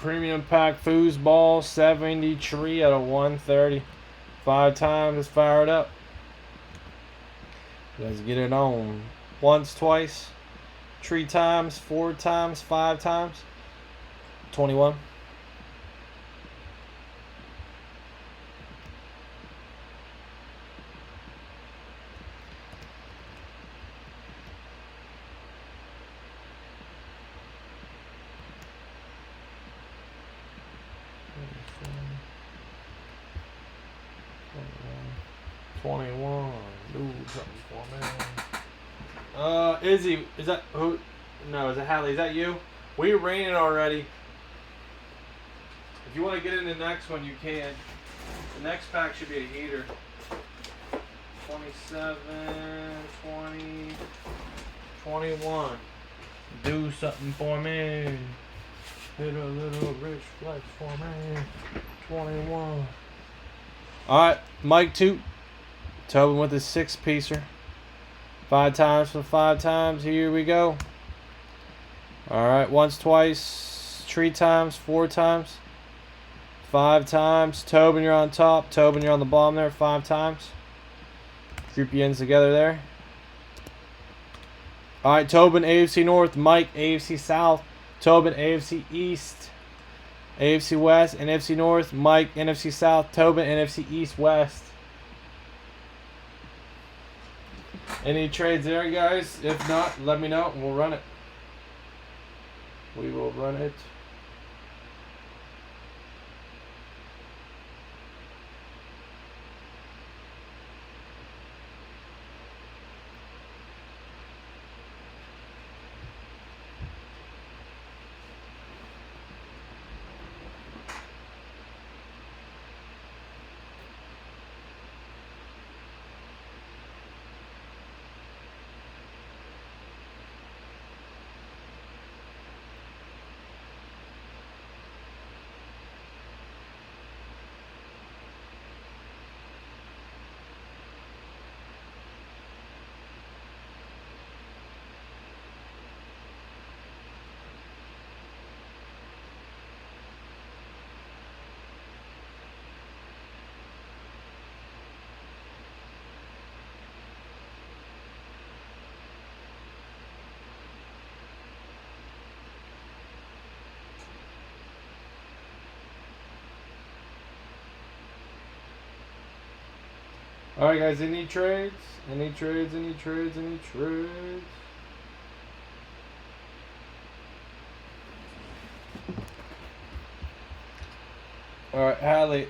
Premium pack foosball 73 out of 130. 5 times, fire it up. Let's get it on. Once, twice, 3 times, 4 times, 5 times. 21. Do something for me. Izzy, is that who? No, is it Hallie? Is that you? We're raining already. If you want to get in the next one, you can. The next pack should be a heater. 27, 20, 21. Do something for me. Hit a little rich flex for me. 21. Alright, Mike 2. Tobin with his 6-piecer. 5 times for 5 times. Here we go. Alright, once, twice, 3 times, 4 times, 5 times. Tobin, you're on top. Tobin, you're on the bottom there. 5 times. Group your ends together there. Alright, Tobin, AFC North. Mike, AFC South. Tobin, AFC East. AFC West, NFC North. Mike, NFC South. Tobin, NFC East, West. Any trades there, guys? If not, let me know and we'll run it. We will run it. Alright guys, any trades? Any trades, any trades, any trades? Alright, Hallie.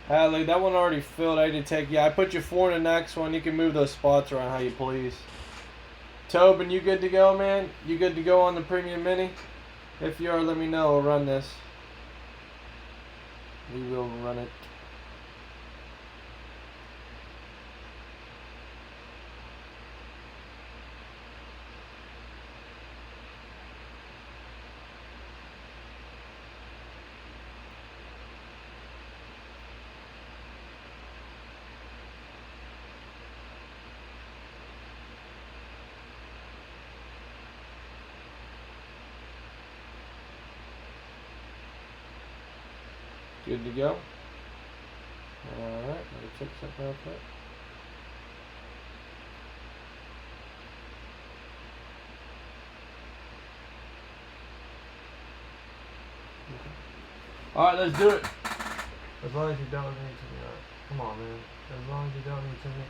Hallie, that one already filled. I did take. Yeah, I put you 4 in the next one. You can move those spots around how you please. Tobin, you good to go, man? You good to go on the Premium Mini? If you are, let me know. We'll run this. We will run it. Good to go. Alright, let me check something real quick. Okay. Alright, let's do it. As long as you don't need to me. Right. Come on, man. As long as you don't need to me.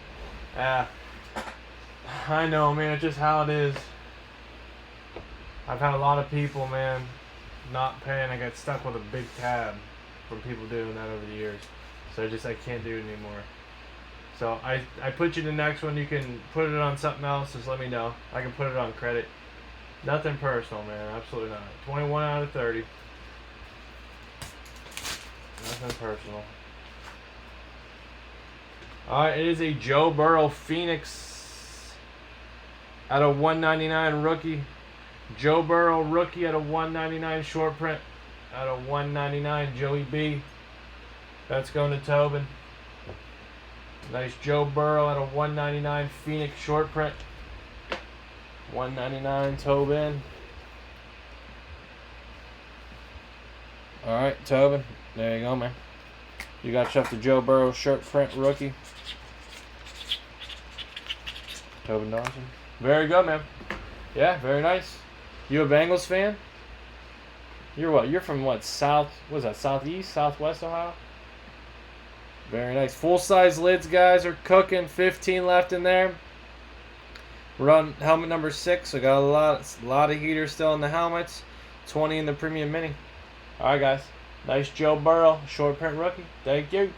Ah. I know, man. It's just how it is. I've had a lot of people, man, not paying. I got stuck with a big tab from people doing that over the years. So I can't do it anymore. So I put you the next one. You can put it on something else. Just let me know. I can put it on credit. Nothing personal, man. Absolutely not. 21 out of 30. Nothing personal. Alright, it is a Joe Burrow Phoenix out of 199 rookie. Joe Burrow rookie out of 199 short print. Out of 199, Joey B. That's going to Tobin. Nice Joe Burrow at a 199 Phoenix short print. 199 Tobin. Alright, Tobin. There you go, man. You got yourself the Joe Burrow shirt print rookie. Tobin Dawson. Very good, man. Yeah, very nice. You a Bengals fan? You're what? You're from what? South? What is that? Southeast? Southwest Ohio? Very nice. Full size lids, guys, are cooking. 15 left in there. We're on helmet number 6. So got a lot of heaters still in the helmets. 20 in the premium mini. All right, guys. Nice Joe Burrow short print rookie. Thank you.